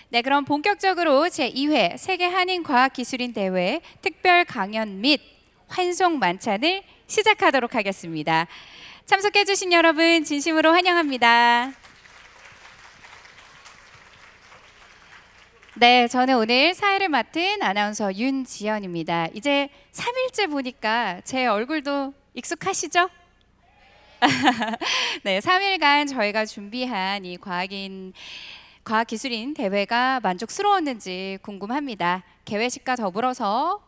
네, 그럼 본격적으로 제2회 세계 한인 과학기술인 대회 특별 강연 및 환송 만찬을 시작하도록 하겠습니다. 참석해 주신 여러분 진심으로 환영합니다. 네, 저는 오늘 사회를 맡은 아나운서 윤지연입니다. 이제 3일째 보니까 제 얼굴도 익숙하시죠? 네, 3일간 저희가 준비한 이 과학기술인 대회가 만족스러웠는지 궁금합니다. 개회식과 더불어서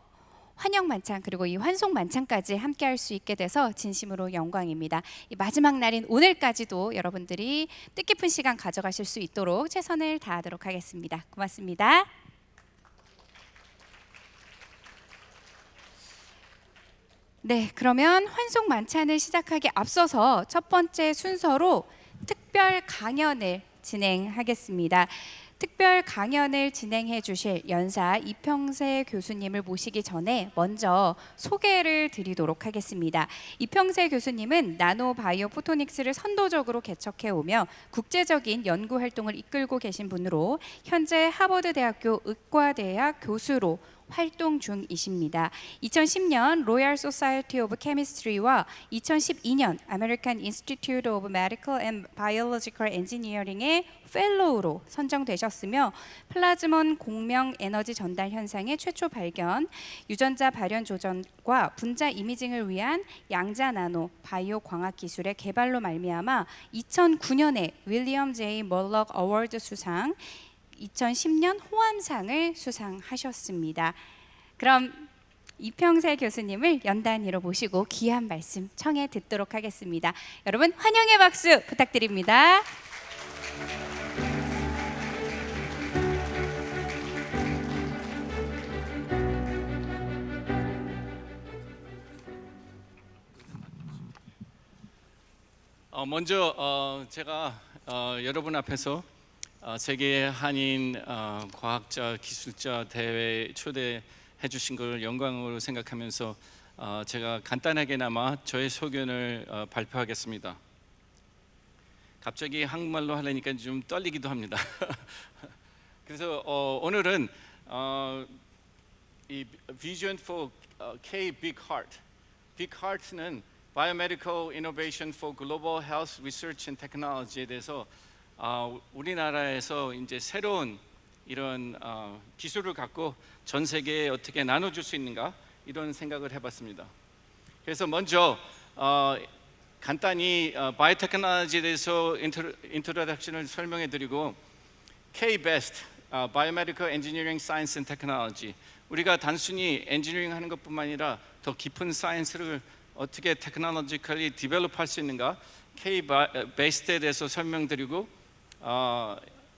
환영 만찬 그리고 이 환송 만찬까지 함께 할 수 있게 돼서 진심으로 영광입니다. 이 마지막 날인 오늘까지도 여러분들이 뜻깊은 시간 가져가실 수 있도록 최선을 다하도록 하겠습니다. 고맙습니다. 네, 그러면 환송 만찬을 시작하기 앞서서 첫 번째 순서로 특별 강연을 진행하겠습니다. 특별 강연을 진행해 주실 연사 이평세 교수님을 모시기 전에 먼저 소개를 드리도록 하겠습니다. 이평세 교수님은 나노 바이오 포토닉스를 선도적으로 개척해 오며 국제적인 연구 활동을 이끌고 계신 분으로 현재 하버드 대학교 의과대학 교수로 활동 중이십니다. 2010년 로얄 소사이어티 오브 케미스트리와 2012년 아메리칸 인스티튜트 오브 메디컬 앤 바이올로지컬 엔지니어링의 펠로우로 선정되셨으며 플라즈몬 공명 에너지 전달 현상의 최초 발견, 유전자 발현 조정과 분자 이미징을 위한 양자 나노 바이오 광학 기술의 개발로 말미암아 2009년에 윌리엄 제이 멀럭 어워드 수상, 2010년 호암상을 수상하셨습니다. 그럼 이평세 교수님을 연단위로 모시고 귀한 말씀 청해 듣도록 하겠습니다. 여러분 환영의 박수 부탁드립니다. 먼저 제가 여러분 앞에서 세계 한인 과학자 기술자 대회 초대해 주신 걸 영광으로 생각하면서 제가 간단하게나마 저의 소견을 발표하겠습니다. 갑자기 한국말로 하려니까 좀 떨리기도 합니다. 그래서 오늘은 이 Vision for K Big Heart, Big Heart는 Biomedical Innovation for Global Health Research and Technology에 대해서 우리나라에서 이제 새로운 이런 기술을 갖고 전 세계에 어떻게 나눠줄 수 있는가 이런 생각을 해봤습니다. 그래서 먼저 간단히 바이오테크놀로지에 대해서 인트로덕션을 설명해드리고 K-BEST, Biomedical Engineering Science and Technology, 우리가 단순히 엔지니어링 하는 것뿐만 아니라 더 깊은 사이언스를 어떻게 테크놀로지컬리 디벨롭할 수 있는가 K-BEST에 대해서 설명드리고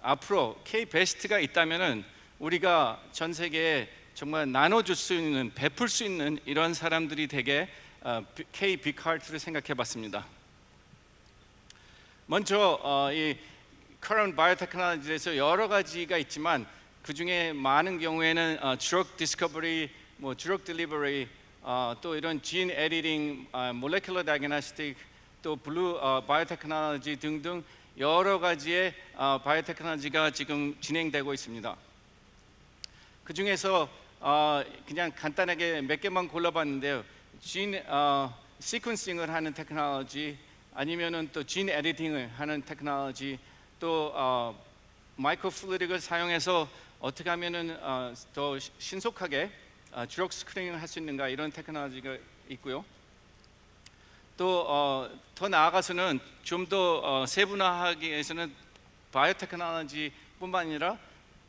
앞으로 K-BEST가 있다면은 우리가 전 세계에 정말 나눠줄 수 있는, 베풀 수 있는 이런 사람들이 되게 K-BigHeart를 생각해봤습니다. 먼저 이 current biotechnology에서 여러 가지가 있지만 그 중에 많은 경우에는 drug discovery, 뭐 drug delivery, 또 이런 gene editing, molecular diagnostic, 또 blue biotechnology 등등 여러 가지의 바이오테크놀로지가 지금 진행되고 있습니다. 그 중에서 그냥 간단하게 몇 개만 골라봤는데요. 진 시퀀싱을 하는 테크놀로지, 아니면은 또 진 에디팅을 하는 테크놀로지, 또 마이크로플루이드를 사용해서 어떻게 하면은 더 신속하게 드럭 스크린을 할 수 있는가 이런 테크놀로지가 있고요. 또 더 나아가서는 좀 더 세분화하기 위해서는 바이오테크놀로지뿐만 아니라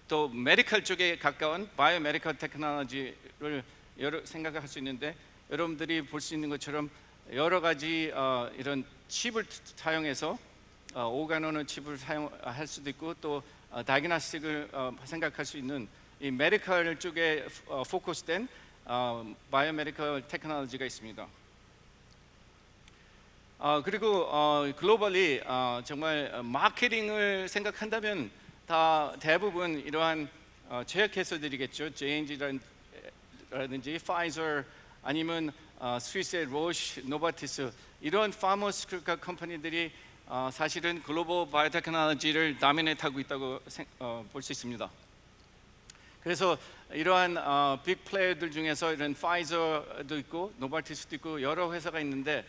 또 메디컬 쪽에 가까운 바이오메디컬 테크놀로지를 생각할 수 있는데, 여러분들이 볼 수 있는 것처럼 여러 가지 이런 칩을 사용해서 오가노는 칩을 사용할 수도 있고, 또 다이그노스틱을 생각할 수 있는 이 메디컬 쪽에 포커스된 바이오메디컬 테크놀로지가 있습니다. 그리고 글로벌리 정말 마케팅을 생각한다면 다 대부분 이러한 제약회사들이겠죠. J&G라든지 파이저, 아니면 스위스의 로시, 노바티스 이런 파머스티컬 컴퍼니들이 사실은 글로벌 바이오테크놀로지를 다미네이트하고 있다고 볼 수 있습니다. 그래서 이러한 빅 플레이어들 중에서 이런 파이저도 있고 노바티스도 있고 여러 회사가 있는데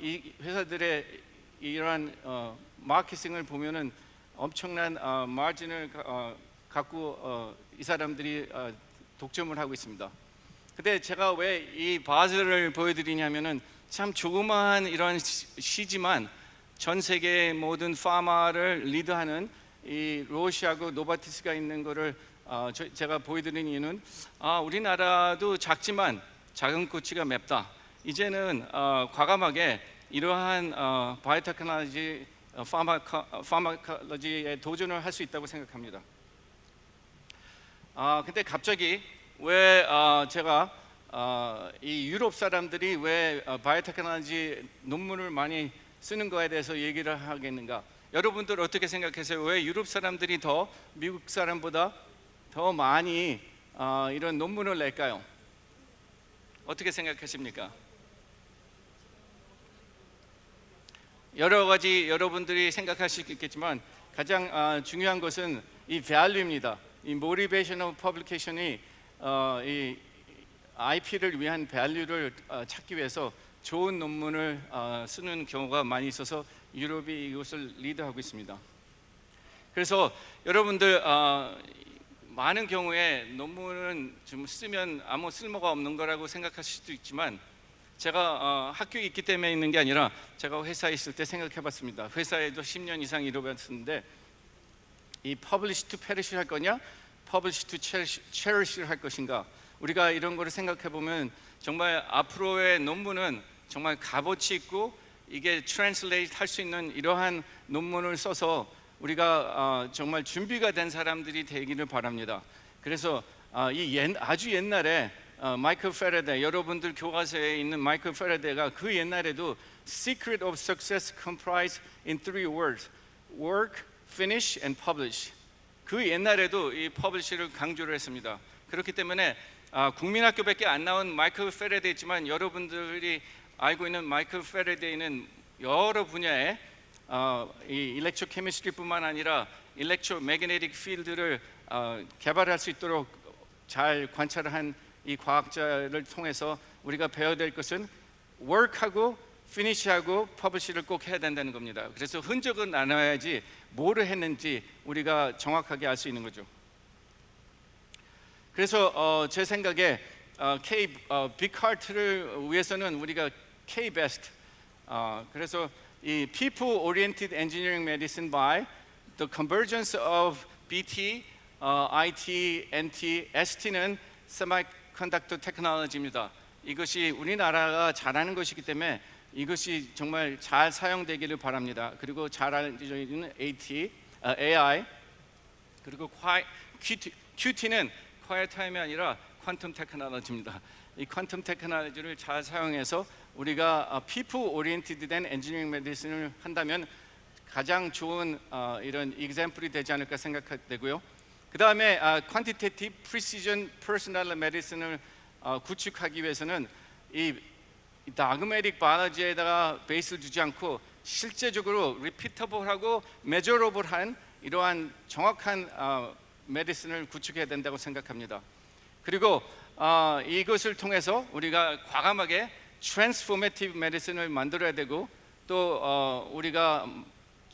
이 회사들의 이러한 마케팅을 보면은 엄청난 마진을 갖고 이 사람들이 독점을 하고 있습니다. 근데 제가 왜 이 바즈를 보여드리냐면은 참 조그마한 이런 시지만 전 세계 모든 파마를 리드하는 이 로시하고 노바티스가 있는 거를 제가 보여드리는 이유는 우리나라도 작지만 작은 꼬치가 맵다. 이제는 과감하게 이러한 바이오테크놀로지 파마콜로지에 도전을 할 수 있다고 생각합니다. 근데 갑자기 왜 제가 이 유럽 사람들이 왜 바이오테크놀로지 논문을 많이 쓰는 거에 대해서 얘기를 하겠는가? 여러분들 어떻게 생각하세요? 왜 유럽 사람들이 더 미국 사람보다 더 많이 이런 논문을 낼까요? 어떻게 생각하십니까? 여러 가지 여러분들이 생각하시겠지만 가장 중요한 것은 이 value입니다. 이 motivational publication이 이 IP를 위한 value를 찾기 위해서 좋은 논문을 쓰는 경우가 많이 있어서 유럽이 이것을 리드하고 있습니다. 그래서 여러분들 많은 경우에 논문은 좀 쓰면 아무 쓸모가 없는 거라고 생각하실 수도 있지만 제가 학교에 있기 때문에 있는 게 아니라 제가 회사에 있을 때 생각해봤습니다. 회사에도 10년 이상 일해봤는데 이 publish to perish 할 거냐, publish to cherish를 할 것인가. 우리가 이런 거를 생각해 보면 정말 앞으로의 논문은 정말 값어치 있고 이게 translate 할 수 있는 이러한 논문을 써서 우리가 정말 준비가 된 사람들이 되기를 바랍니다. 그래서 아주 옛날에 마이클 페라데이, 여러분들 교과서에 있는 마이클 페라데이가 그 옛날에도 Secret of Success comprised in 3 words: work, finish, and publish. 그 옛날에도 이 publish를 강조를 했습니다. 그렇기 때문에 국민학교밖에 안 나온 마이클 페라데이지만 여러분들이 알고 있는 마이클 페라데이는 여러 분야에 이 일렉트로 케미스트리뿐만 아니라 일렉트로 매그네틱 필드를 개발할 수 있도록 잘 관찰을 한 이 과학자를 통해서 우리가 배워야 될 것은 work하고 finish하고 publish를 꼭 해야 된다는 겁니다. 그래서 흔적은 나눠야지 뭐를 했는지 우리가 정확하게 알 수 있는 거죠. 그래서 제 생각에 빅하트를 위해서는 우리가 K-BEST 그래서 이 People Oriented Engineering Medicine by the Convergence of BT, IT, NT, ST는 Semiconductor Technology입니다. 이것이 우리나라가 잘하는 것이기 때문에 이것이 정말 잘 사용되기를 바랍니다. 그리고 잘 알려져 있는 AI 그리고 QT는 Quiet Time이 아니라 퀀텀 테크놀로지입니다. 이 퀀텀 테크놀로지를 잘 사용해서 우리가 people oriented 된 engineering medicine을 한다면 가장 좋은 이런 example이 되지 않을까 생각되고요. 그 다음에 quantitative precision personal medicine을 구축하기 위해서는 이 dogmatic biology에다가 베이스를 두지 않고 실제적으로 repeatable하고 measurable한 이러한 정확한 메디슨을 구축해야 된다고 생각합니다. 그리고 이것을 통해서 우리가 과감하게 트랜스포메이티브 메디슨을 만들어야 되고 또 우리가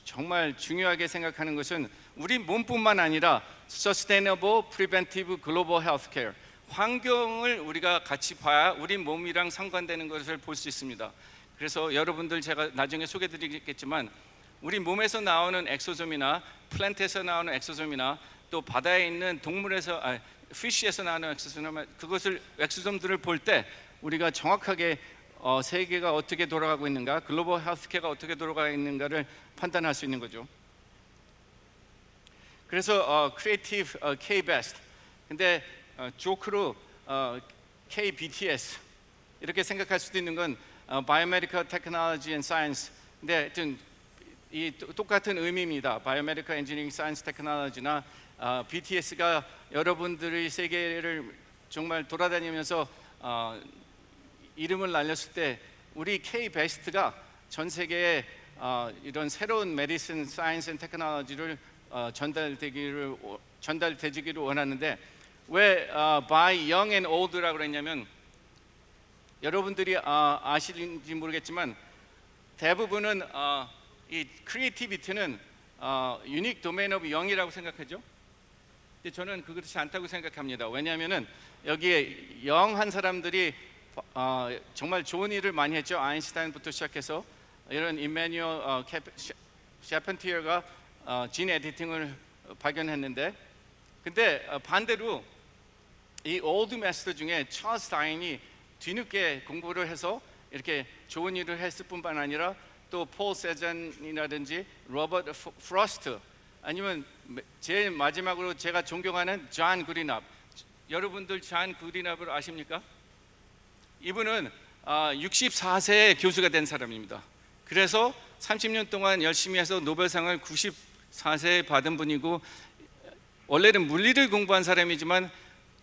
정말 중요하게 생각하는 것은 우리 몸뿐만 아니라 Sustainable Preventive Global Healthcare, 환경을 우리가 같이 봐야 우리 몸이랑 상관되는 것을 볼 수 있습니다. 그래서 여러분들 제가 나중에 소개드리겠지만 우리 몸에서 나오는 엑소솜이나 플랜트에서 나오는 엑소솜이나 또 바다에 있는 동물에서 피쉬에서 나오는 엑소솜들을 볼 때 우리가 정확하게 세계가 어떻게 돌아가고 있는가, 글로벌 헬스케어가 어떻게 돌아가고 있는가를 판단할 수 있는 거죠. 그래서 크리에이티브 K-BEST, 근데 조크로 K-BTS 이렇게 생각할 수도 있는 건 Biomedical Technology and Science. 근데 하여튼 이 똑같은 의미입니다. Biomedical Engineering Science Technology나 BTS가 여러분들이 세계를 정말 돌아다니면서 이름을 날렸을 때 우리 K 베스트가 전 세계에 이런 새로운 메디슨, 사이언스 앤 테크놀로지를 전달되기를 원하는데 왜 by young and old라고 그랬냐면 여러분들이 아실지 모르겠지만 대부분은 이 크리에이티비티는 유닉 도메인 오브 영이라고 생각하죠. 근데 저는 그렇지 않다고 생각합니다. 왜냐하면은 여기에 영한 사람들이 정말 좋은 일을 많이 했죠. 아인슈타인부터 시작해서 이런 이메뉴얼 샤펜티어가 진 에디팅을 발견했는데, 근데 반대로 이 올드 마스터 중에 찰스 다윈이 뒤늦게 공부를 해서 이렇게 좋은 일을 했을 뿐만 아니라 또 폴 세잔이라든지 로버트 프로스트, 아니면 제일 마지막으로 제가 존경하는 존 구디납. 여러분들 존 구디납을 아십니까? 이분은 64세에 교수가 된 사람입니다. 그래서 30년 동안 열심히 해서 노벨상을 94세에 받은 분이고, 원래는 물리를 공부한 사람이지만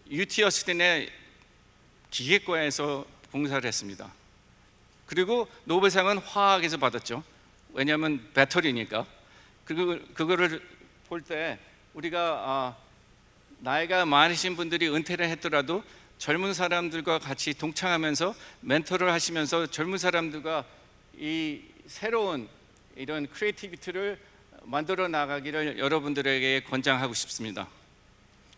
UT 어스틴의 기계과에서 봉사를 했습니다. 그리고 노벨상은 화학에서 받았죠. 왜냐하면 배터리니까. 그거를 볼 때 우리가 나이가 많으신 분들이 은퇴를 했더라도 젊은 사람들과 같이 동참하면서 멘토를 하시면서 젊은 사람들과 이 새로운 이런 크리에이티비티를 만들어 나가기를 여러분들에게 권장하고 싶습니다.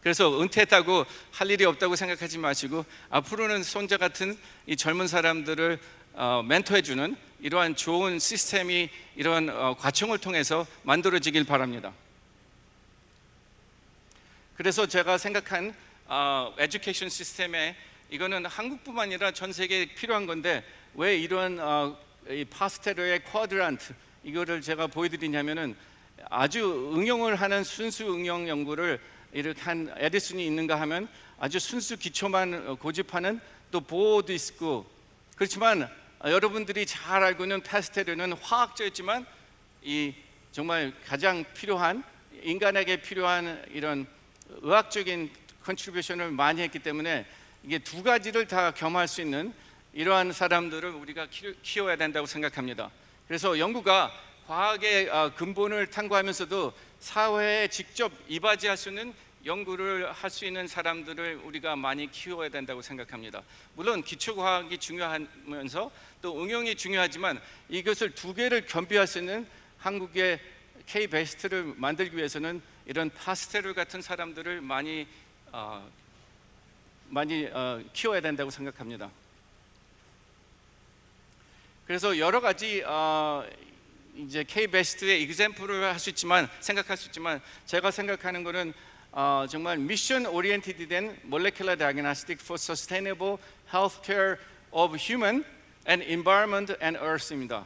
그래서 은퇴했다고 할 일이 없다고 생각하지 마시고 앞으로는 손자 같은 이 젊은 사람들을 멘토해주는 이러한 좋은 시스템이 이러한 과정을 통해서 만들어지길 바랍니다. 그래서 제가 생각한 에듀케이션 시스템에 이거는 한국뿐만 아니라 전 세계에 필요한 건데 왜 이런 이 파스텔의 쿼드란트 이거를 제가 보여드리냐면은 아주 응용을 하는 순수 응용 연구를 이렇게 한 에디슨이 있는가 하면 아주 순수 기초만 고집하는 또 보호도 있고, 그렇지만 여러분들이 잘 알고 있는 파스텔은 화학적이지만 이 정말 가장 필요한 인간에게 필요한 이런 의학적인 컨트리뷰션을 많이 했기 때문에 이게 두 가지를 다 겸할 수 있는 이러한 사람들을 우리가 키워야 된다고 생각합니다. 그래서 연구가 과학의 근본을 탐구하면서도 사회에 직접 이바지할 수 있는 연구를 할 수 있는 사람들을 우리가 많이 키워야 된다고 생각합니다. 물론 기초과학이 중요하면서 또 응용이 중요하지만 이것을 두 개를 겸비할 수 있는 한국의 K-베스트를 만들기 위해서는 이런 파스텔 같은 사람들을 많이 키워야 된다고 생각합니다. 그래서 여러 가지 이제 K-베스트의 example를 할 수 있지만 생각할 수 있지만 제가 생각하는 것은 정말 미션 오리엔티드 된 molecular diagnostic for sustainable healthcare of human and environment and earth입니다.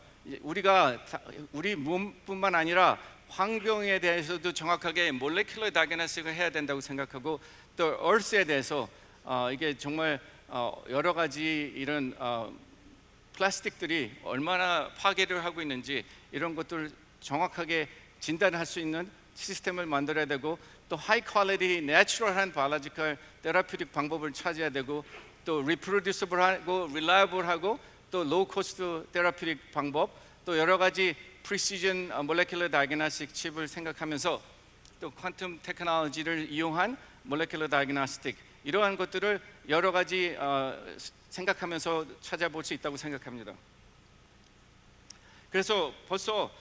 우리 몸뿐만 아니라 환경에 대해서도 정확하게 molecular diagnostic을 해야 된다고 생각하고 또 earth에 대해서 이게 정말 여러 가지 이런 플라스틱들이 얼마나 파괴를 하고 있는지 이런 것들을 정확하게 진단할 수 있는 시스템을 만들어야 되고 또 하이 퀄리티 내추럴한 바이올로지컬 테라피틱 방법을 찾아야 되고 또 리프로듀서블하고 릴라이블하고 또 로우 코스트 테라피틱 방법 또 여러 가지 프리시전 몰레큘러 다이그노스틱 칩을 생각하면서 또 퀀텀 테크놀로지를 이용한 몰레큘러 다이그노스틱 이러한 것들을 여러 가지 생각하면서 찾아볼 수 있다고 생각합니다. 그래서 벌써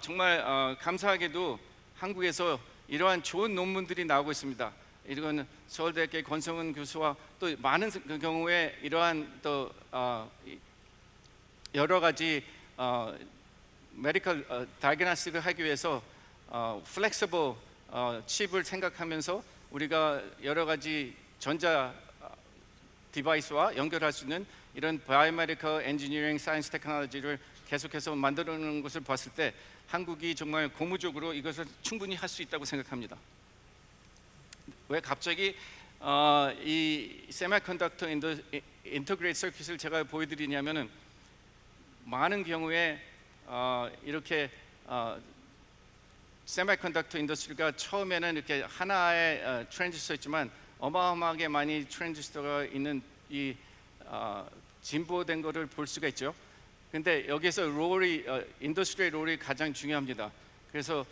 정말 감사하게도 한국에서 이러한 좋은 논문들이 나오고 있습니다. 이건 서울대학교 권성은 교수와 또 많은 경우에 이러한 또 여러 가지 메디컬 다이그노스틱을 하기 위해서 플렉서블 칩을 생각하면서 우리가 여러 가지 전자 디바이스와 연결할 수 있는 이런 바이오메디컬 엔지니어링 사이언스 테크놀로지를 계속해서 만들어내는 것을 봤을 때 한국이 정말 고무적으로 이것을 충분히 할 수 있다고 생각합니다. 왜 갑자기 이 세미컨덕터 인터그레이트 서킷을 제가 보여드리냐면은 많은 경우에 이렇게 세미컨덕터 인더스트리가 처음에는 이렇게 하나의 트랜지스터였지만 어마어마하게 많이 트랜지스터가 있는 이 진보된 거를 볼 수가 있죠. 근데 여기서 롤이 인더스트리 롤이 가장 중요합니다. 그래서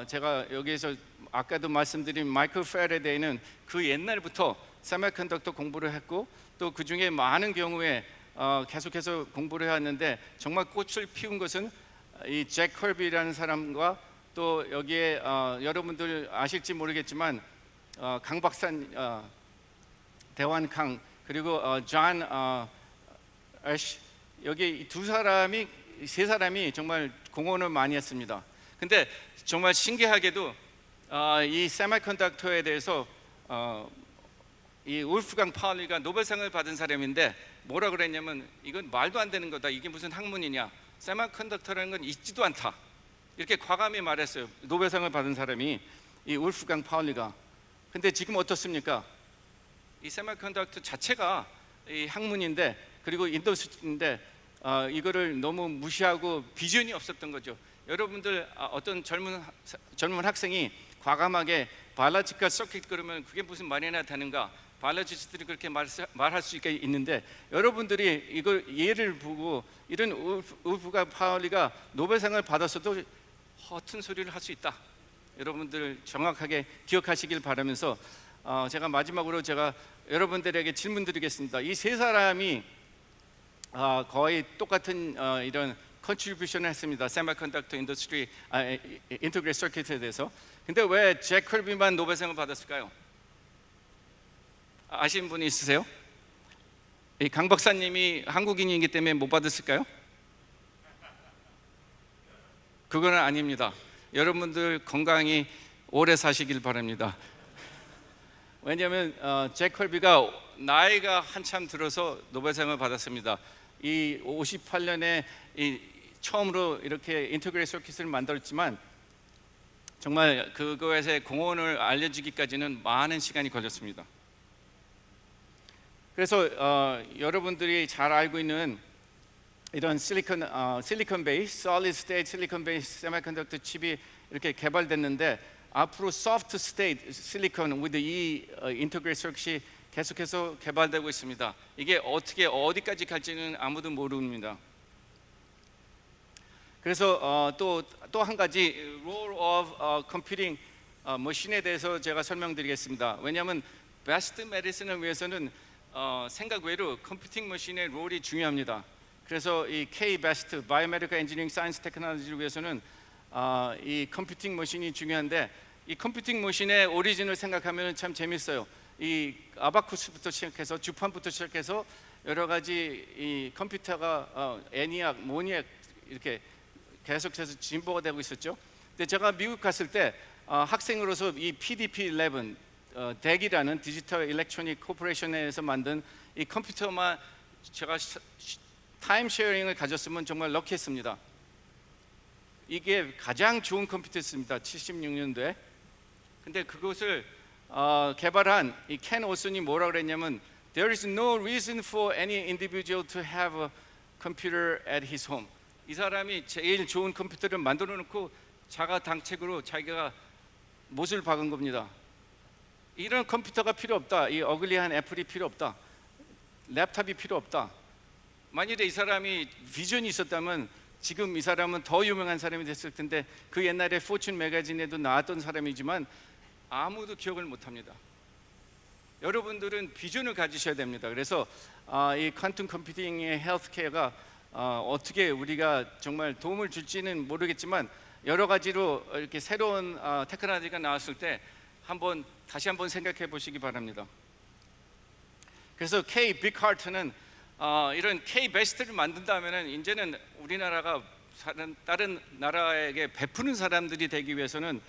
제가 여기에서 아까도 말씀드린 마이클 패러데이는 그 옛날부터 세미컨덕터 공부를 했고 또 그 중에 많은 경우에 계속해서 공부를 해왔는데 정말 꽃을 피운 것은 이 잭 컬비라는 사람과 또 여기에 여러분들 아실지 모르겠지만 강 박산 대환 강 그리고 존 애쉬 여기 세 사람이 정말 공헌을 많이 했습니다. 근데 정말 신기하게도 이 세미컨덕터에 대해서 이 울프강 파울리가 노벨상을 받은 사람인데 뭐라 그랬냐면 이건 말도 안 되는 거다. 이게 무슨 학문이냐. 세미컨덕터라는 건 있지도 않다. 이렇게 과감히 말했어요. 노벨상을 받은 사람이 이 울프강 파울리가. 근데 지금 어떻습니까? 이 세미컨덕터 자체가 이 학문인데 그리고 인더스트리인데 이거를 너무 무시하고 비전이 없었던 거죠. 여러분들 어떤 젊은 학생이 과감하게 바이올로지컬 서킷 그러면 그게 무슨 말이나 되는가? 바이올로지스트들이 그렇게 말할 수 있는데 여러분들이 이걸 예를 보고 이런 울프가 파울리가 노벨상을 받았어도 허튼 소리를 할 수 있다. 여러분들 정확하게 기억하시길 바라면서 제가 마지막으로 여러분들에게 질문 드리겠습니다. 이 세 사람이 거의 똑같은 이런 컨트리뷰션을 했습니다. 세미컨덕터 인더스트리 인터그레이트 서킷에 대해서. 근데 왜 잭 컬비만 노벨상을 받았을까요? 아시는 분이 있으세요? 이 강 박사님이 한국인이기 때문에 못 받았을까요? 그거는 아닙니다. 여러분들 건강히 오래 사시길 바랍니다. 왜냐하면 잭 컬비가 나이가 한참 들어서 노벨상을 받았습니다. 이 58년에 처음으로 이렇게 인터그레이트 서킷을 만들었지만 정말 그거에서 공헌을 알려주기까지는 많은 시간이 걸렸습니다. 그래서 여러분들이 잘 알고 있는 이런 실리콘 베이스, solid state 실리콘 베이스 세미컨덕터 칩이 이렇게 개발됐는데 앞으로 soft state 실리콘 with 이 인터그레이트 서킷이 계속해서 개발되고 있습니다. 이게 어디까지 갈지는 아무도 모릅니다. 그래서 또 한 가지 role of computing 머신에 대해서 제가 설명드리겠습니다. 왜냐하면 베스트 메디슨을 위해서는 생각 외로 컴퓨팅 머신의 롤이 중요합니다. 그래서 이 K-BEST 바이오메디컬 엔지니어링 사이언스 테크놀로지를 위해서는 이 컴퓨팅 머신이 중요한데 이 컴퓨팅 머신의 오리진을 생각하면 참 재밌어요. 이 아바쿠스부터 시작해서 주판부터 시작해서 여러 가지 이 컴퓨터가 애니악, 모니악 이렇게 계속해서 진보가 되고 있었죠. 근데 제가 미국 갔을 때 학생으로서 이 PDP-11 덱이라는 디지털 일렉트로닉 코퍼레이션에서 만든 이 컴퓨터만 제가 타임 쉐어링을 가졌으면 정말 럭키했습니다. 이게 가장 좋은 컴퓨터였습니다. 76년도에. 근데 그것을 개발한 이 켄 올슨이 뭐라 그랬냐면 There is no reason for any individual to have a computer at his home. 이 사람이 제일 좋은 컴퓨터를 만들어 놓고 자가당책으로 자기가 못을 박은 겁니다. 이런 컴퓨터가 필요 없다. 이 어글리한 애플이 필요 없다. 랩탑이 필요 없다. 만일에 이 사람이 비전이 있었다면 지금 이 사람은 더 유명한 사람이 됐을 텐데 그 옛날에 포춘 매거진에도 나왔던 사람이지만 아무도 기억을 못합니다. 여러분들은 비전을 가지셔야 됩니다. 그래서 이 퀀텀 컴퓨팅의 헬스케어가 어떻게 우리가 정말 도움을 줄지는 모르겠지만 여러 가지로 이렇게 새로운 테크놀로지가 나왔을 때 다시 한번 생각해 보시기 바랍니다. 그래서 K-빅하트는 이런 K-베스트를 만든다면은 이제는 우리나라가 다른 나라에게 베푸는 사람들이 되기 위해서는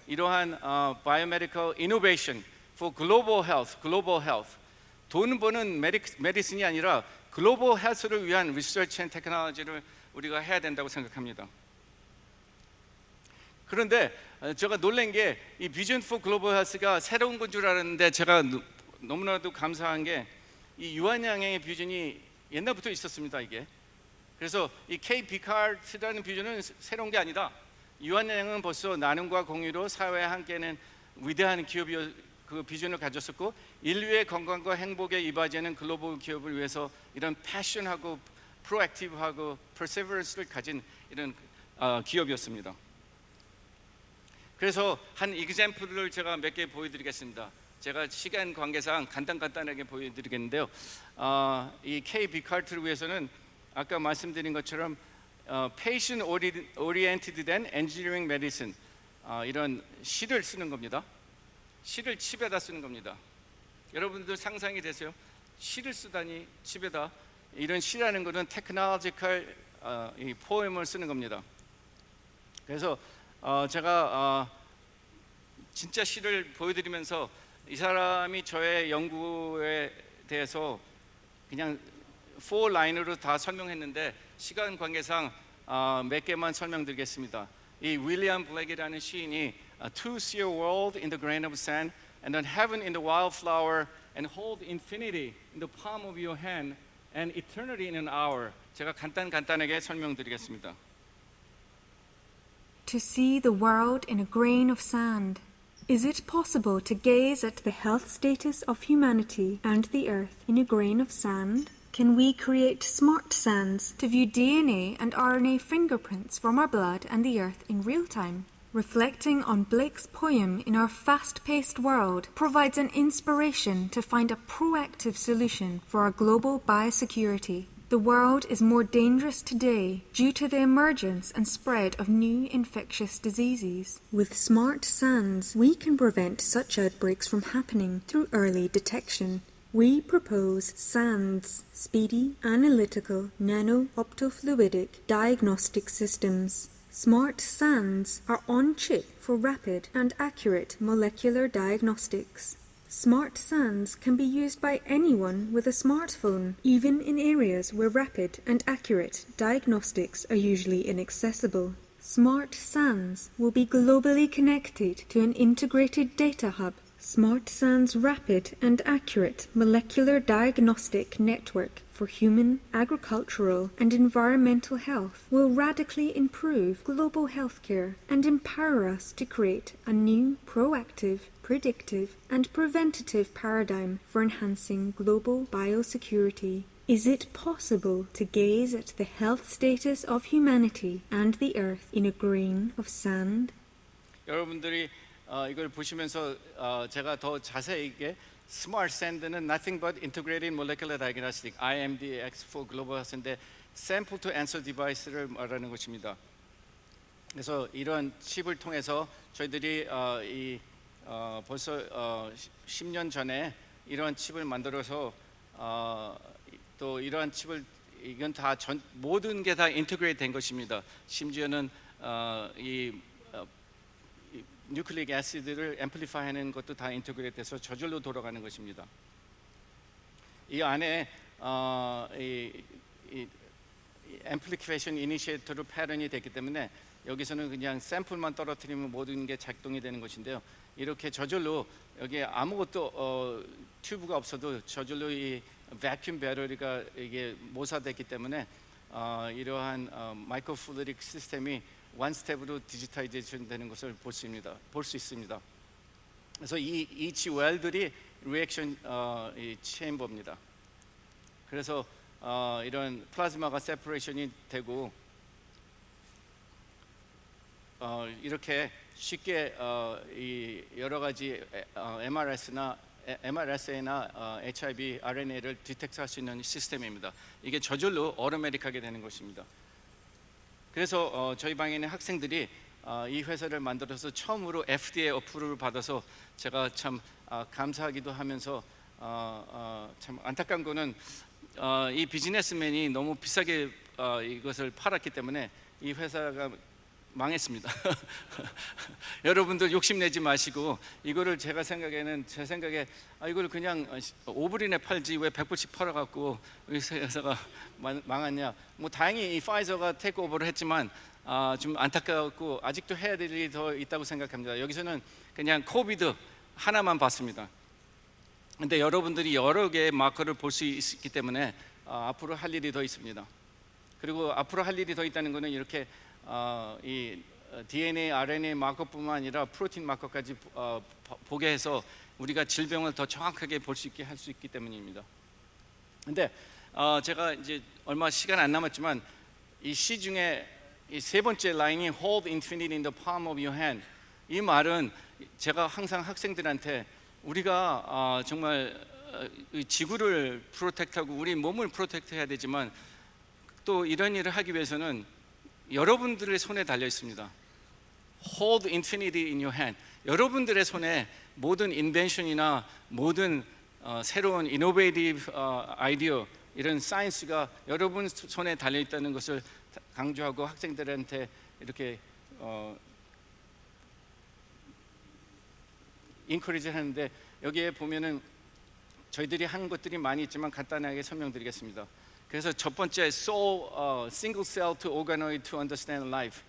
이러한 바이오메디컬 이노베이션 for global health 돈 버는 메디슨이 아니라 글로벌 헬스를 위한 리서치 앤 테크놀로지를 우리가 해야 된다고 생각합니다. 그런데 제가 놀란 게 이 비전 포 글로벌 헬스가 새로운 건 줄 알았는데 제가 너무나도 감사한 게 이 유한양의 비전이 옛날부터 있었습니다. 이게 그래서 이 K-빅하트라는 비전은 새로운 게 아니다. 유한양은 벌써 나눔과 공유로 사회에 함께하는 위대한 기업이 그 비전을 가졌었고 인류의 건강과 행복에 이바지하는 글로벌 기업을 위해서 이런 패션하고 프로액티브하고 퍼세버런스를 가진 이런 기업이었습니다. 그래서 한 example를 제가 몇 개 보여드리겠습니다. 제가 시간 관계상 간단하게 보여드리겠는데요. 이 K 비카르트를 위해서는 아까 말씀드린 것처럼 patient oriented than engineering medicine 이런 실을 쓰는 겁니다. 실을 칩에다 쓰는 겁니다. 여러분들 상상이 되세요? 실을 쓰다니 칩에다. 이런 실이라는 것은 테크놀로지컬 이 포엠을 쓰는 겁니다. 그래서 제가 진짜 시를 보여드리면서 이 사람이 저의 연구에 대해서 그냥 4라인으로 다 설명했는데 시간 관계상 몇 개만 설명드리겠습니다. 이 윌리엄 블랙이라는 시인이 To see a world in the grain of sand and then heaven in the wildflower and hold infinity in the palm of your hand and eternity in an hour. 제가 간단하게 설명드리겠습니다. To see the world in a grain of sand. Is it possible to gaze at the health status of humanity and the earth in a grain of sand? Can we create smart sands to view DNA and RNA fingerprints from our blood and the earth in real time? Reflecting on Blake's poem in our fast-paced world provides an inspiration to find a proactive solution for our global biosecurity. The world is more dangerous today due to the emergence and spread of new infectious diseases. With smart sands, we can prevent such outbreaks from happening through early detection. We propose SANDS, Speedy, Analytical, Nano-Optofluidic Diagnostic Systems. Smart SANDS are on-chip for rapid and accurate molecular diagnostics. Smart SANDS can be used by anyone with a smartphone, even in areas where rapid and accurate diagnostics are usually inaccessible. Smart SANDS will be globally connected to an integrated data hub. Smart SAND's rapid and accurate molecular diagnostic network for human, agricultural and environmental health will radically improve global healthcare and empower us to create a new proactive, predictive and preventative paradigm for enhancing global biosecurity. Is it possible to gaze at the health status of humanity and the earth in a grain of sand? 여러분들이 이걸 보시면서 제가 더 자세하게 Smart Sand는 nothing but integrated molecular diagnostic (IMDx) for global health인데 sample to answer device를 말하는 것입니다. 그래서 이런 칩을 통해서 저희들이 벌써 10년 전에 이런 칩을 만들어서 또 이러한 칩을 이건 다 모든 게 다 인테그레이트 된 것입니다. 심지어는 이 뉴클릭 애시드를 앰플리파이하는 것도 다 인테그레이트돼서 저절로 돌아가는 것입니다. 이 안에 이 앰플리피케이션 이니시에이터로 패턴이 됐기 때문에 여기서는 그냥 샘플만 떨어뜨리면 모든 게 작동이 되는 것인데요. 이렇게 저절로 여기에 아무것도 튜브가 없어도 저절로 이 vacuum 배터리가 이게 모사됐기 때문에 이러한 마이크로플루이딕 시스템이 원 스텝으로 디지타이제이션 되는 것을 볼 수 있습니다. 그래서 이 each well들이 리액션 체인버입니다. 그래서 이런 플라즈마가 세퍼레이션이 되고 이렇게 쉽게 이 여러 가지 mRNA나 HIV, RNA를 디텍트할 수 있는 시스템입니다. 이게 저절로 어토매틱하게 되는 것입니다. 그래서 저희 방에 있는 학생들이 이 회사를 만들어서 처음으로 FDA 어프로를 받아서 제가 참 감사하기도 하면서 참 안타까운 거는 이 비즈니스맨이 너무 비싸게 이것을 팔았기 때문에 이 회사가 망했습니다. 여러분들 욕심내지 마시고 이거를 제 생각에 이걸 그냥 5불이나 팔지 왜 100불씩 팔아갖고 우리 회사가 망했냐. 뭐 다행히 이 파이저가 테이크오버를 했지만 좀 안타깝고 아직도 해야 될 일이 더 있다고 생각합니다. 여기서는 그냥 코비드 하나만 봤습니다. 근데 여러분들이 여러 개의 마커를 볼 수 있기 때문에 앞으로 할 일이 더 있습니다. 그리고 앞으로 할 일이 더 있다는 것은 이렇게 이 DNA, RNA 마커뿐만 아니라 프로틴 마커까지 보게 해서 우리가 질병을 더 정확하게 볼 수 있게 할 수 있기 때문입니다. 근데 제가 이제 얼마 시간 안 남았지만 이 시 중에 이 세 번째 라인이 Hold infinity in the palm of your hand. 이 말은 제가 항상 학생들한테 우리가 정말 이 지구를 프로텍트하고 우리 몸을 프로텍트해야 되지만 또 이런 일을 하기 위해서는 여러분들의 손에 달려 있습니다. Hold infinity in your hand. 여러분들의 손에 모든 인벤션이나 모든 새로운 이노베이티브 아이디어 이런 사이언스가 여러분 손에 달려 있다는 것을 강조하고 학생들한테 이렇게 인커리지 하는데 여기에 보면은 저희들이 하는 것들이 많이 있지만 간단하게 설명드리겠습니다. 그래서 첫 번째 single cell to organoid to understand life.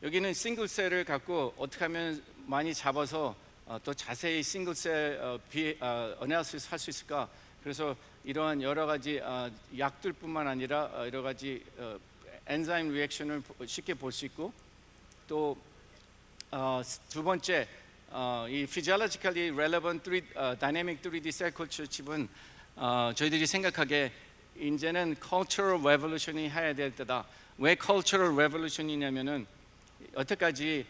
여기는 싱글 셀을 갖고 어떻게 하면 많이 잡아서 또 자세히 싱글 셀 어나리시스 할 수 있을까? 그래서 이러한 여러 가지 약들뿐만 아니라 여러 가지 엔자임 리액션을 쉽게 볼 수 있고 또 두 번째 이 physiologically relevant dynamic 3D cell culture 칩은 저희들이 생각하기에 이제는 cultural revolution이 해야 될 때다. 왜 cultural revolution이냐면은 여태까지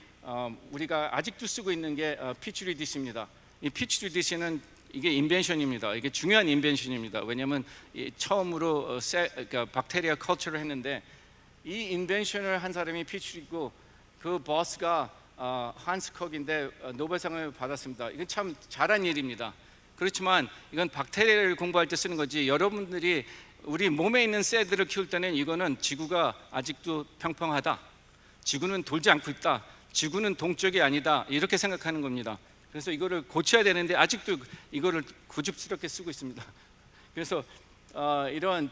우리가 아직도 쓰고 있는 게 피츄리 디시입니다. 이 피츄리 디시는 이게 인벤션입니다. 이게 중요한 인벤션입니다. 왜냐하면 처음으로 그러니까 박테리아 컬처를 했는데 이 인벤션을 한 사람이 피츄리고 그 버스가 한스 콕인데 노벨상을 받았습니다. 이건 참 잘한 일입니다. 그렇지만 이건 박테리아를 공부할 때 쓰는 거지 여러분들이 우리 몸에 있는 셀들을 키울 때는 이거는 지구가 아직도 평평하다. 지구는 돌지 않고 있다. 지구는 동쪽이 아니다. 이렇게 생각하는 겁니다. 그래서 이거를 고쳐야 되는데 아직도 이거를 고집스럽게 쓰고 있습니다. 그래서 이런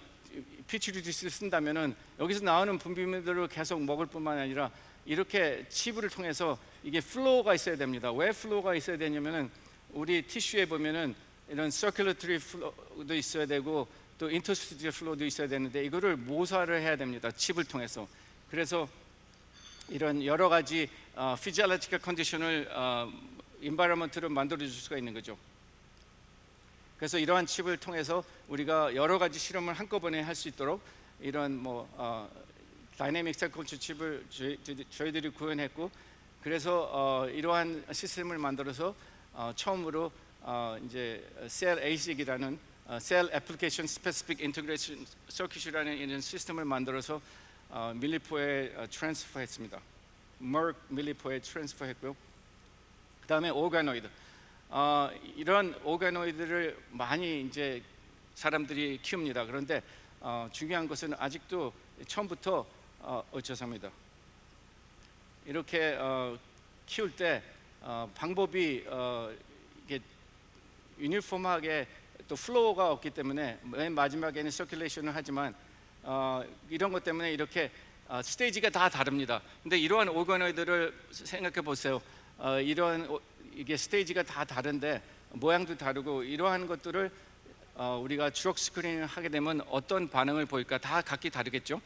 피츄리디스를 쓴다면은 여기서 나오는 분비물들을 계속 먹을 뿐만 아니라 이렇게 치부를 통해서 이게 플로우가 있어야 됩니다. 왜 플로우가 있어야 되냐면은 우리 티슈에 보면은 이런 서큘러터리 플로우도 있어야 되고 또 인터스티셜 플로우도 있어야 되는데 이거를 모사를 해야 됩니다. 칩을 통해서. 그래서 이런 여러 가지 피지올로지컬 컨디션을 인바이러먼트를 만들어 줄 수가 있는 거죠. 그래서 이러한 칩을 통해서 우리가 여러 가지 실험을 한꺼번에 할 수 있도록 이런 다이내믹 셀 컬처 칩을 저희들이 구현했고 그래서 이러한 시스템을 만들어서 처음으로 이제 셀 ASIC이라는 셀 애플리케이션 스페시픽 인티그레이션 서킷이라는 이런 시스템을 만들어서 밀리포에 트랜스퍼했습니다. 머크 밀리포에 트랜스퍼했고요. 그 다음에 오가노이드. 이런 오가노이드를 많이 이제 사람들이 키웁니다. 그런데 중요한 것은 아직도 처음부터 죄송합니다. 이렇게 키울 때 방법이 이게 유니폼하게 또 플로우가 없기 때문에 맨 마지막에는 서큘레이션을 하지만 이런 것 때문에 이렇게 스테이지가 다 다릅니다. 근데 이러한 오가노이드를 생각해 보세요. 이게 스테이지가 다 다른데 모양도 다르고 이러한 것들을 우리가 주력 스크린을 하게 되면 어떤 반응을 보일까 다 각기 다르겠죠.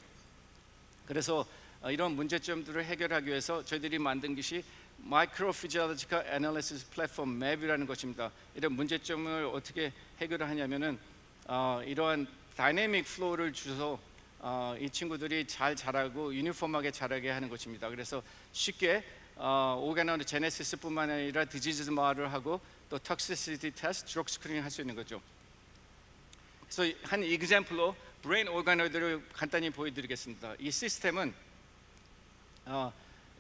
그래서 이런 문제점들을 해결하기 위해서 저희들이 만든 것이 Microphysiological Analysis Platform MAP이라는 것입니다. 이런 문제점을 어떻게 해결을 하냐면은 이러한 다이내믹 플로우를 주서 이 친구들이 잘 자라고 유니폼하게 자라게 하는 것입니다. 그래서 쉽게 오가노이드 제네시스뿐만 아니라 디지즈 마를 하고 또 톡시시티 테스트, 드럭 스크린을 할 수 있는 거죠. 그래서 한 example로 브레인 오가노이드를 간단히 보여드리겠습니다. 이 시스템은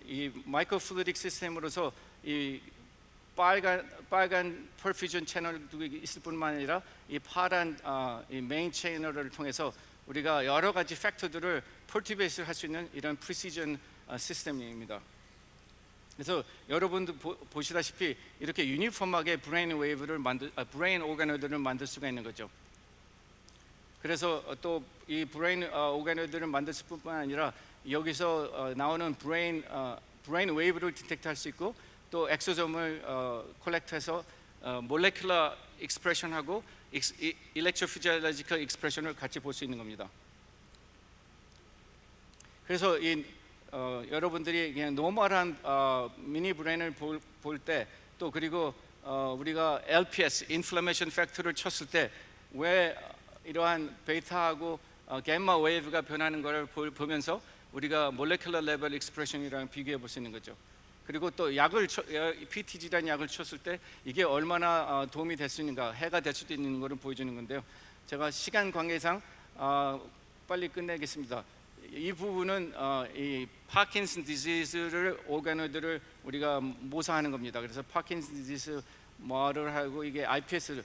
이 마이크로플루이딕 시스템으로서 이 빨간 퍼퓨전 채널도 있을 뿐만 아니라 이 파란 이 메인 채널을 통해서 우리가 여러 가지 팩터들을 폴티베이스를 할 수 있는 이런 프리시전 시스템입니다. 그래서 여러분도 보시다시피 이렇게 유니폼하게 브레인 오가노이드를 만들 수가 있는 거죠. 그래서 또 이 브레인 오가노이드를 만들 뿐만 아니라 여기서 나오는 브레인 웨이브를 디텍트 할 수 있고 또 엑소점을 콜렉트해서 몰레큘러 익스프레션하고 일렉트로피지올로지컬 익스프레션을 같이 볼 수 있는 겁니다. 그래서 이 여러분들이 그냥 노멀한 미니 브레인을 볼 때 또 그리고 우리가 LPS, 인플레메이션 팩터를 쳤을 때 왜 이러한 베타하고 gamma 웨이브가 변하는 것을 보면서 우리가 모레큘러 레벨 익스프레션이랑 비교해 볼 수 있는 거죠. 그리고 또 PTG라는 약을 쳤을 때 이게 얼마나 도움이 될 수 있는가, 해가 될 수도 있는 것을 보여주는 건데요. 제가 시간 관계상 빨리 끝내겠습니다. 이 부분은 이 파킨슨 디지즈를 오가노이드를 우리가 모사하는 겁니다. 그래서 파킨슨 디지즈 모델을 하고 이게 iPS를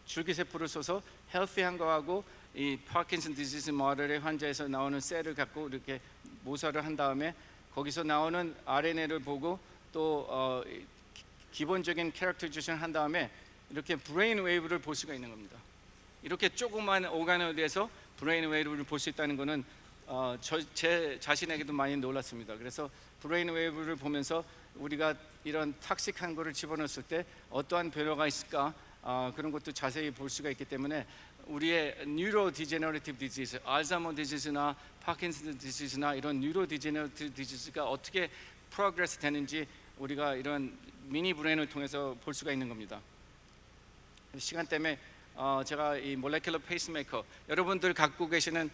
줄기세포를 써서 헬시한 거하고 이 파킨슨 디지즈 모델의 환자에서 나오는 셀을 갖고 이렇게 모사를 한 다음에 거기서 나오는 RNA를 보고 또 기본적인 캐릭터리제이션 한 다음에 이렇게 브레인 웨이브를 볼 수가 있는 겁니다. 이렇게 조그만 오가노이드에서 브레인 웨이브를 볼 수 있다는 것은 제 자신에게도 많이 놀랐습니다. 그래서 브레인 웨이브를 보면서 우리가 이런 탁식한 거를 집어넣었을 때 어떠한 변화가 있을까 그런 것도 자세히 볼 수가 있기 때문에 우리의 뉴로 디제너레티브 디지즈, 알츠하이머 디지즈나 파킨슨 디지즈나 이런 뉴로 디제너레티브 디지즈가 어떻게 프로그레스 되는지 우리가 이런 미니 브레인을 통해서 볼 수가 있는 겁니다. 시간 때문에 제가 이 몰레큘러 페이스메이커, 여러분들 갖고 계시는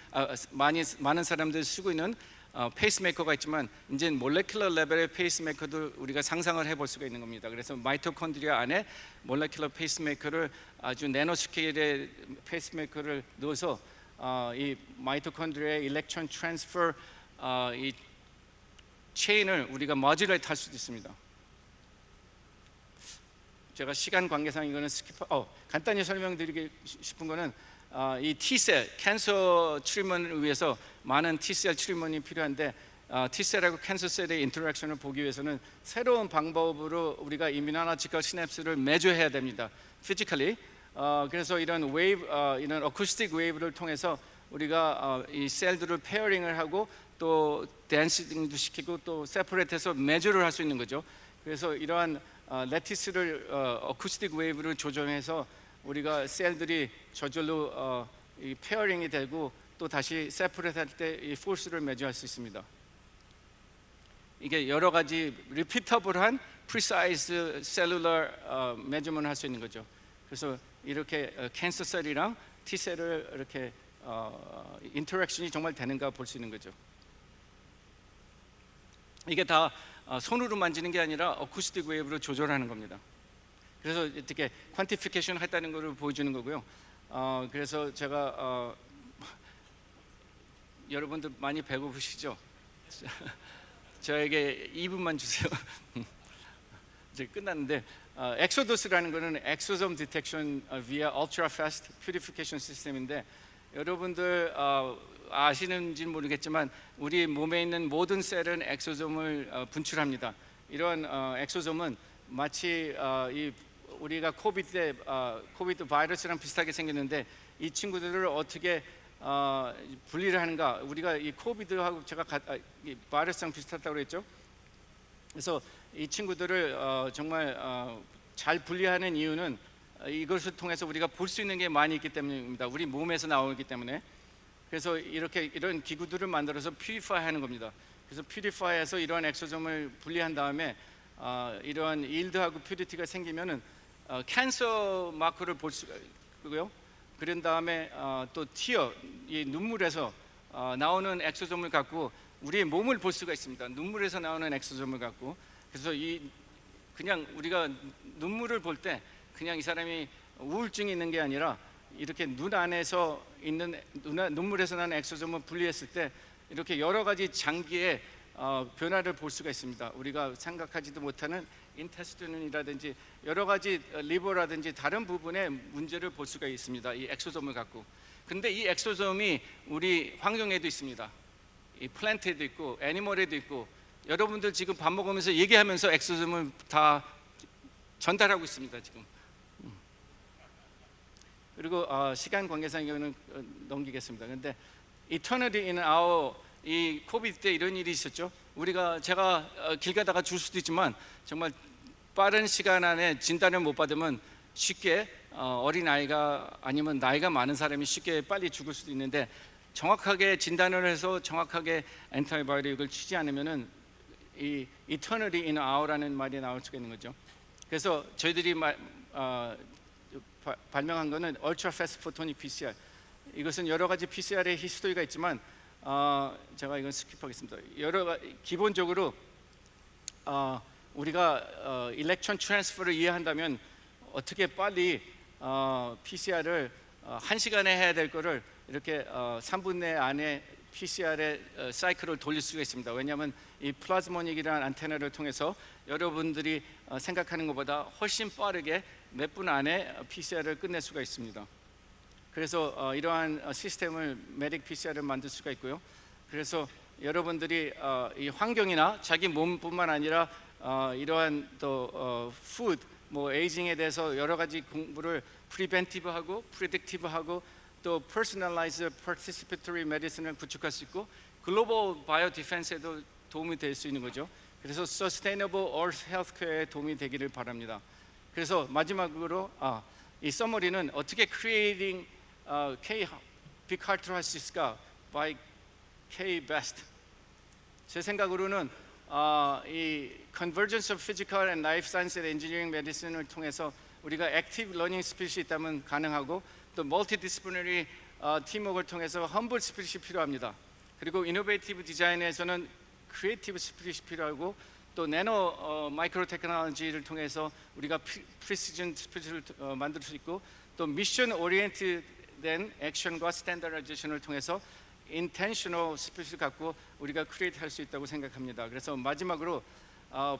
많은 사람들 쓰고 있는 페이스메이커가 있지만 이제 몰레큘러 레벨의 페이스메이커도 우리가 상상을 해볼 수가 있는 겁니다. 그래서 마이토콘드리아 안에 몰레큘러 페이스메이커를 아주 내노 스케일의 페이스메이커를 넣어서 이 마이토콘드리아의 일렉트론 트랜스퍼 이 체인을 우리가 모듈레이트 할 수도 있습니다. 제가 시간 관계상 이거는 간단히 설명드리고 싶은 거는 이 T셀, 캔서 트리트먼을 위해서 많은 T셀 트리트먼이 필요한데 T셀하고 캔서셀의 인터랙션을 보기 위해서는 새로운 방법으로 우리가 이뮤놀로지컬 시냅스를 매주해야 됩니다. 피지컬리. 그래서 이런 웨이브, 이런 어쿠스틱 웨이브를 통해서 우리가 이 셀들을 페어링을 하고 또 댄싱도 시키고 또 세퍼레이트해서 매주를 할 수 있는 거죠. 그래서 이러한 레티스를 어쿠스틱 웨이브를 조정해서 우리가 셀들이 저절로 이 페어링이 되고 또 다시 세퍼레이트 할 때 이 포스를 매주할 수 있습니다. 이게 여러 가지 리피터블한 프리사이즈 셀룰러 매주먼을 할 수 있는 거죠. 그래서 이렇게 캔서 셀이랑 T 셀을 이렇게 인터랙션이 정말 되는가 볼 수 있는 거죠. 이게 다 손으로 만지는 게 아니라 어쿠스틱 웨이브로 조절하는 겁니다. 그래서 어떻게 퀀티피케이션 했다는 것을 보여주는 거고요. 그래서 제가 여러분들 많이 배고프시죠? 저에게 2분만 주세요. 이제 끝났는데 엑소더스라는 거는 엑소솜 디텍션 via ultra fast purification 시스템인데 여러분들 아시는지는 모르겠지만 우리 몸에 있는 모든 셀은 엑소솜을 분출합니다. 이런 엑소솜은 마치 우리가 코비드 바이러스랑 비슷하게 생겼는데 이 친구들을 어떻게 분리를 하는가? 우리가 이 코비드하고 제가 바이러스랑 비슷하다고 그랬죠. 그래서 이 친구들을 정말 잘 분리하는 이유는 이것을 통해서 우리가 볼 수 있는 게 많이 있기 때문입니다. 우리 몸에서 나오기 때문에. 그래서 이런 기구들을 만들어서 퓨리파이 하는 겁니다. 그래서 퓨리파이해서 이러한 엑소솜을 분리한 다음에 이러한 일드하고 퓨리티가 생기면은 캔서 마커를 볼 수가 있고요. 그런 다음에 또 티어, 이 눈물에서 나오는 엑소솜을 갖고 우리의 몸을 볼 수가 있습니다. 눈물에서 나오는 엑소솜을 갖고. 그래서 그냥 우리가 눈물을 볼 때 그냥 이 사람이 우울증이 있는 게 아니라 이렇게 눈 안에서 있는 눈물에서 나는 엑소솜을 분리했을 때 이렇게 여러 가지 장기의 변화를 볼 수가 있습니다. 우리가 생각하지도 못하는 인테스틴이라든지 여러 가지 리버라든지 다른 부분의 문제를 볼 수가 있습니다. 이 엑소솜을 갖고. 근데 이 엑소솜이 우리 환경에도 있습니다. 이 플랜트에도 있고 애니멀에도 있고 여러분들 지금 밥 먹으면서 얘기하면서 엑소솜을 다 전달하고 있습니다. 지금. 그리고 시간 관계상 이거는 넘기겠습니다. 근데 Eternity in our 이 코비드 때 이런 일이 있었죠. 제가 길 가다가 줄 수도 있지만 정말 빠른 시간 안에 진단을 못 받으면 쉽게 어린 아이가 아니면 나이가 많은 사람이 쉽게 빨리 죽을 수도 있는데 정확하게 진단을 해서 정확하게 엔티바이오틱을 치지 않으면은 이 eternally in our라는 말이 나올 수가 있는 거죠. 그래서 저희들이 발명한 거는 Ultra Fast Photonic PCR. 이것은 여러 가지 PCR의 히스토리가 있지만 제가 이건 스킵하겠습니다. 기본적으로 우리가 일렉트론 트랜스퍼를 이해한다면 어떻게 빨리 PCR을 1시간에 해야 될 거를 이렇게 3분의 안에 PCR의 사이클을 돌릴 수가 있습니다. 왜냐하면 이 플라즈모닉이라는 안테나를 통해서 여러분들이 생각하는 것보다 훨씬 빠르게 몇 분 안에 PCR을 끝낼 수가 있습니다. 그래서 이러한 시스템을 메딕 PCR을 만들 수가 있고요. 그래서 여러분들이 이 환경이나 자기 몸뿐만 아니라 이러한 또 푸드, 뭐 에이징에 대해서 여러 가지 공부를 프리벤티브하고 프리딕티브하고 또 퍼스널라이즈 파티시페토리 메디슨을 구축할 수 있고 글로벌 바이오 디펜스에도 도움이 될 수 있는 거죠. 그래서 서스테이너블 얼스 헬스케어에 도움이 되기를 바랍니다. 그래서 마지막으로 이 서머리는 어떻게 creating K 빅 하트로 할 수 있을까? by K best. 제 생각으로는 이 convergence of physical and life science and engineering medicine을 통해서 우리가 active learning spirit이 있다면 가능하고 또 multidisciplinary 팀워크를 통해서 humble spirit이 필요합니다. 그리고 innovative 디자인에서는 creative spirit이 필요하고 또 나노 마이크로 테크놀로지를 통해서 우리가 프리시전 스피릿을 만들 수 있고 또 미션 오리엔티드된 액션과 스탠다라이제이션을 통해서 intentional 스피릿을 갖고 우리가 크리에이트 할 수 있다고 생각합니다. 그래서 마지막으로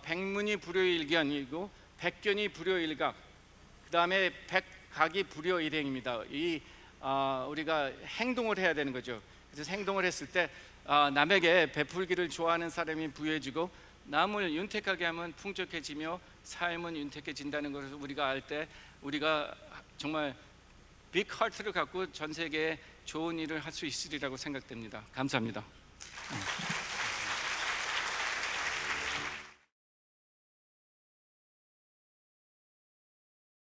백문이 불여일견이고 백견이 불여일각, 그 다음에 백각이 불여일행입니다. 이 우리가 행동을 해야 되는 거죠. 그래서 행동을 했을 때 남에게 베풀기를 좋아하는 사람이 부유해지고 남을 윤택하게 하면 풍족해지며 삶은 윤택해진다는 것을 우리가 알 때 우리가 정말 빅 하트를 갖고 전 세계에 좋은 일을 할 수 있으리라고 생각됩니다. 감사합니다.